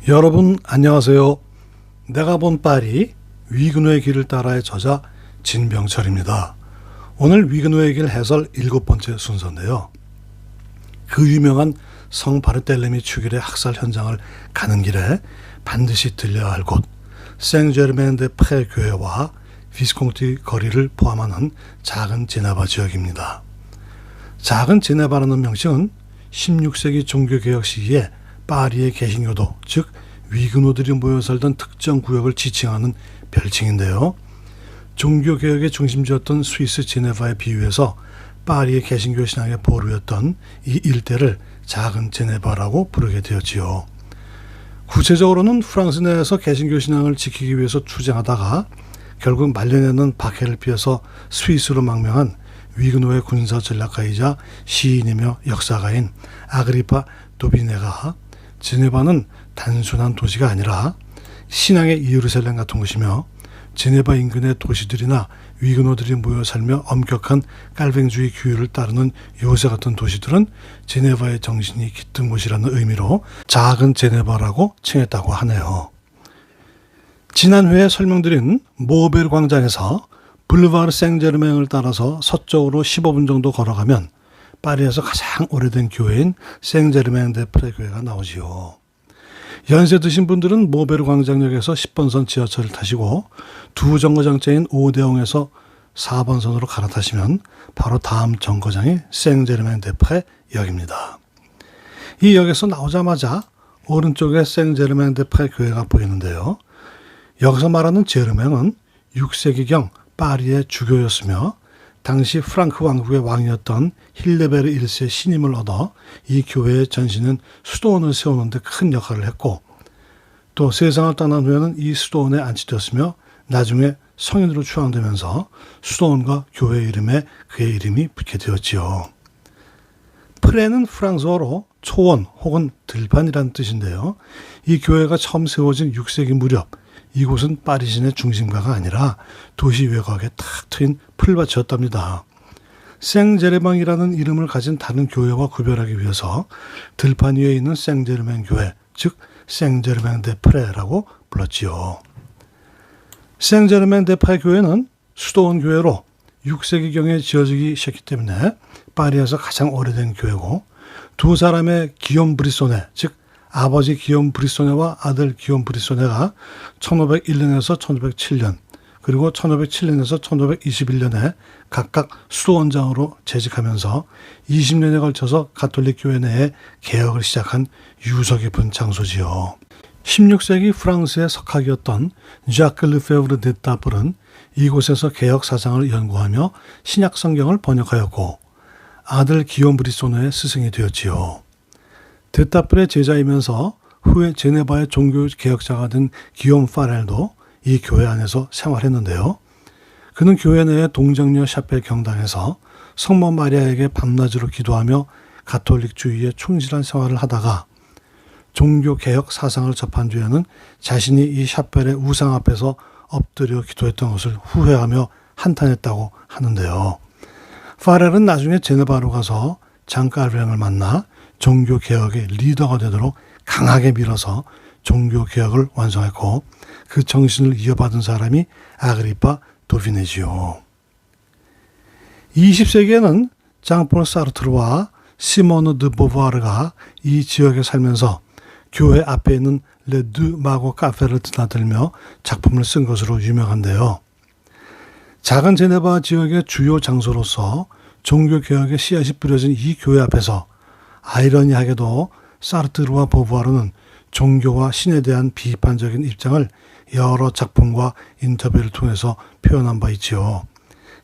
여러분 안녕하세요. 내가 본 파리 위그노의 길을 따라의 저자 진병철입니다. 오늘 위그노의 길 해설 7번째 순서인데요. 그 유명한 성 바르텔레미 축일의 학살 현장을 가는 길에 반드시 들려야 할 곳 생제르맹-데-프레 교회와 비스콩티 거리를 포함하는 작은 제네바 지역입니다. 작은 제네바라는 명칭은 16세기 종교개혁 시기에 파리의 개신교도, 즉 위그노들이 모여 살던 특정 구역을 지칭하는 별칭인데요. 종교개혁의 중심지였던 스위스 제네바에 비유해서 파리의 개신교 신앙의 보루였던 이 일대를 작은 제네바라고 부르게 되었지요. 구체적으로는 프랑스 내에서 개신교 신앙을 지키기 위해서 투쟁하다가 결국 말년에는 박해를 피해서 스위스로 망명한 위그노의 군사 전략가이자 시인이며 역사가인 아그리파 도비네가 제네바는 단순한 도시가 아니라 신앙의 예루살렘 같은 곳이며 제네바 인근의 도시들이나 위그노들이 모여 살며 엄격한 깔뱅주의 규율을 따르는 요새 같은 도시들은 제네바의 정신이 깃든 곳이라는 의미로 작은 제네바라고 칭했다고 하네요. 지난 회에 설명드린 모베르 광장에서 블루바르 생제르맹을 따라서 서쪽으로 15분 정도 걸어가면 파리에서 가장 오래된 교회인 생제르맹-데-프레 교회가 나오지요. 연세 드신 분들은 모베르 광장역에서 10번선 지하철을 타시고 두 정거장째인 오데옹에서 4번선으로 갈아타시면 바로 다음 정거장이 생제르맹-데-프레 역입니다. 이 역에서 나오자마자 오른쪽에 생제르맹-데-프레 교회가 보이는데요. 여기서 말하는 제르맹은 6세기경 파리의 주교였으며 당시 프랑크 왕국의 왕이었던 힐데베르 1세 신임을 얻어 이 교회의 전신은 수도원을 세우는 데 큰 역할을 했고 또 세상을 떠난 후에는 이 수도원에 안치되었으며 나중에 성인으로 추앙되면서 수도원과 교회 이름에 그의 이름이 붙게 되었지요. 프레는 프랑스어로 초원 혹은 들판이라는 뜻인데요. 이 교회가 처음 세워진 6세기 무렵 이곳은 파리 시내 중심가가 아니라 도시 외곽에 탁 트인 풀밭이었답니다. 생제르맹이라는 이름을 가진 다른 교회와 구별하기 위해서 들판 위에 있는 생제르맹 교회, 즉 생제르맹-데-프레라고 불렀지요. 생제르맹-데-프레 교회는 수도원 교회로 6세기경에 지어지기 시작했기 때문에 파리에서 가장 오래된 교회고 두 사람의 기욤 브리소네, 즉 아버지 기욤 브리소네와 아들 기욤 브리소네가 1501년에서 1507년 그리고 1507년에서 1521년에 각각 수도원장으로 재직하면서 20년에 걸쳐서 가톨릭 교회 내에 개혁을 시작한 유서 깊은 장소지요. 16세기 프랑스의 석학이었던 자크 르페브르 데타플은 이곳에서 개혁 사상을 연구하며 신약 성경을 번역하였고 아들 기욤 브리소네의 스승이 되었지요. 데타플의 제자이면서 후에 제네바의 종교개혁자가 된 기욤 파렐도 이 교회 안에서 생활했는데요. 그는 교회 내의 동정녀 샤펠 경당에서 성모 마리아에게 밤낮으로 기도하며 가톨릭주의에 충실한 생활을 하다가 종교개혁 사상을 접한 뒤에는 자신이 이 샤펠의 우상 앞에서 엎드려 기도했던 것을 후회하며 한탄했다고 하는데요. 파렐은 나중에 제네바로 가서 장 깔뱅을 만나 종교개혁의 리더가 되도록 강하게 밀어서 종교개혁을 완성했고 그 정신을 이어받은 사람이 아그리파 도비네지요. 20세기에는 장폴 사르트르와 시모르 드 보부아르가 이 지역에 살면서 교회 앞에 있는 레두 마고 카페를 드나들며 작품을 쓴 것으로 유명한데요. 작은 제네바 지역의 주요 장소로서 종교개혁의 씨앗이 뿌려진 이 교회 앞에서 아이러니하게도 사르트르와 보부아르는 종교와 신에 대한 비판적인 입장을 여러 작품과 인터뷰를 통해서 표현한 바 있지요.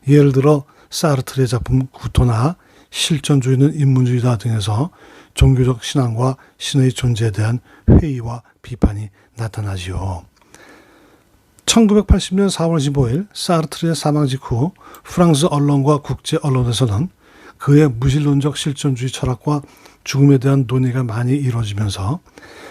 예를 들어 사르트르의 작품 구토나 실존주의는 인문주의다 등에서 종교적 신앙과 신의 존재에 대한 회의와 비판이 나타나지요. 1980년 4월 15일 사르트르의 사망 직후 프랑스 언론과 국제 언론에서는 그의 무신론적 실존주의 철학과 죽음에 대한 논의가 많이 이루어지면서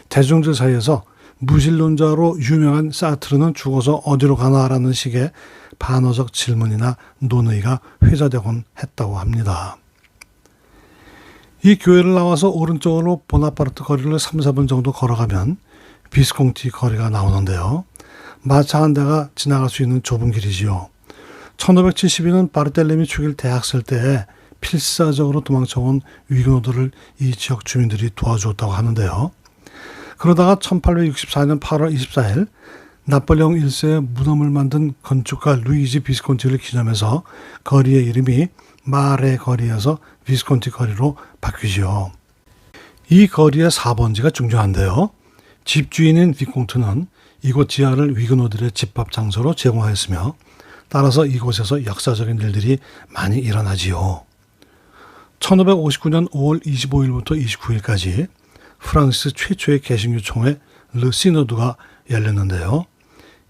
대중들 사이에서 무신론자로 유명한 사르트르는 죽어서 어디로 가나라는 식의 반어적 질문이나 논의가 회자되곤 했다고 합니다. 이 교회를 나와서 오른쪽으로 보나파르트 거리를 3, 4분 정도 걸어가면 비스콘티 거리가 나오는데요. 마차 한 대가 지나갈 수 있는 좁은 길이지요. 1572년 바르텔레미 죽일 대학살 때에 필사적으로 도망쳐온 위그노들을 이 지역 주민들이 도와주었다고 하는데요. 그러다가 1864년 8월 24일 나폴레옹 1세의 무덤을 만든 건축가 루이지 비스콘티를 기념해서 거리의 이름이 마레 거리에서 비스콘티 거리로 바뀌지요. 이 거리의 4번지가 중요한데요. 집주인인 비콩트는 이곳 지하를 위그노들의 집합 장소로 제공하였으며 따라서 이곳에서 역사적인 일들이 많이 일어나지요. 1559년 5월 25일부터 29일까지 프랑스 최초의 개신교 총회 르 시노드가 열렸는데요.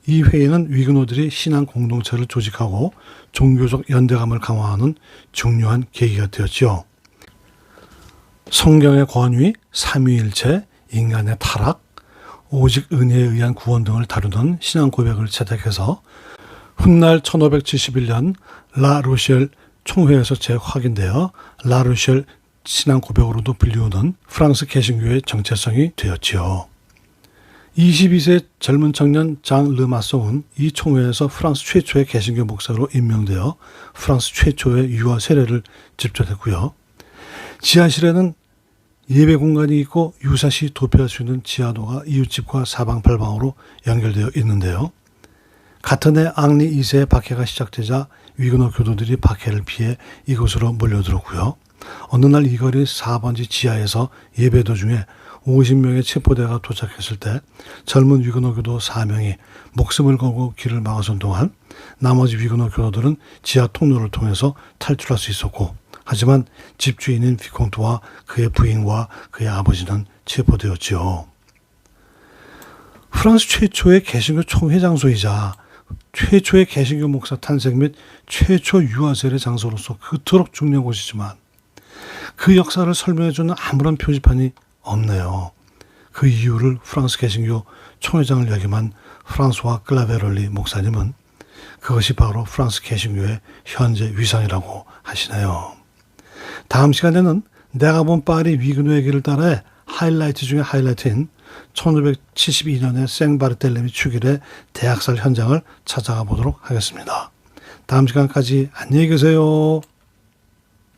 이 회의는 위그노들이 신앙 공동체를 조직하고 종교적 연대감을 강화하는 중요한 계기가 되었지요. 성경의 권위, 삼위일체, 인간의 타락, 오직 은혜에 의한 구원 등을 다루는 신앙 고백을 채택해서 훗날 1571년 라루셸 총회에서 재확인되어 라루셸 신앙 고백으로도 불리우는 프랑스 개신교의 정체성이 되었지요. 22세 젊은 청년 장 르마송은 이 총회에서 프랑스 최초의 개신교 목사로 임명되어 프랑스 최초의 유아 세례를 집전했고요. 지하실에는 예배 공간이 있고 유사시 도피할 수 있는 지하도가 이웃집과 사방팔방으로 연결되어 있는데요. 같은 해 앙리 2세의 박해가 시작되자 위그노 교도들이 박해를 피해 이곳으로 몰려들었고요. 어느 날 이 거리 4번지 지하에서 예배 도중에 50명의 체포대가 도착했을 때 젊은 위그노 교도 4명이 목숨을 걸고 길을 막아선 동안 나머지 위그노 교도들은 지하 통로를 통해서 탈출할 수 있었고, 하지만 집주인인 비콩트와 그의 부인과 그의 아버지는 체포되었지요. 프랑스 최초의 개신교 총회 장소이자 최초의 개신교 목사 탄생 및 최초 유아 세례 장소로서 그토록 중요한 곳이지만 그 역사를 설명해주는 아무런 표지판이 없네요. 그 이유를 프랑스 개신교 총회장을 역임한 프랑스와 클라베롤리 목사님은 그것이 바로 프랑스 개신교의 현재 위상이라고 하시네요. 다음 시간에는 내가 본 파리 위그노의 길을 따라의 하이라이트 중에 하이라이트인 1572년의 생바르텔레미 축일의 대학살 현장을 찾아가 보도록 하겠습니다. 다음 시간까지 안녕히 계세요.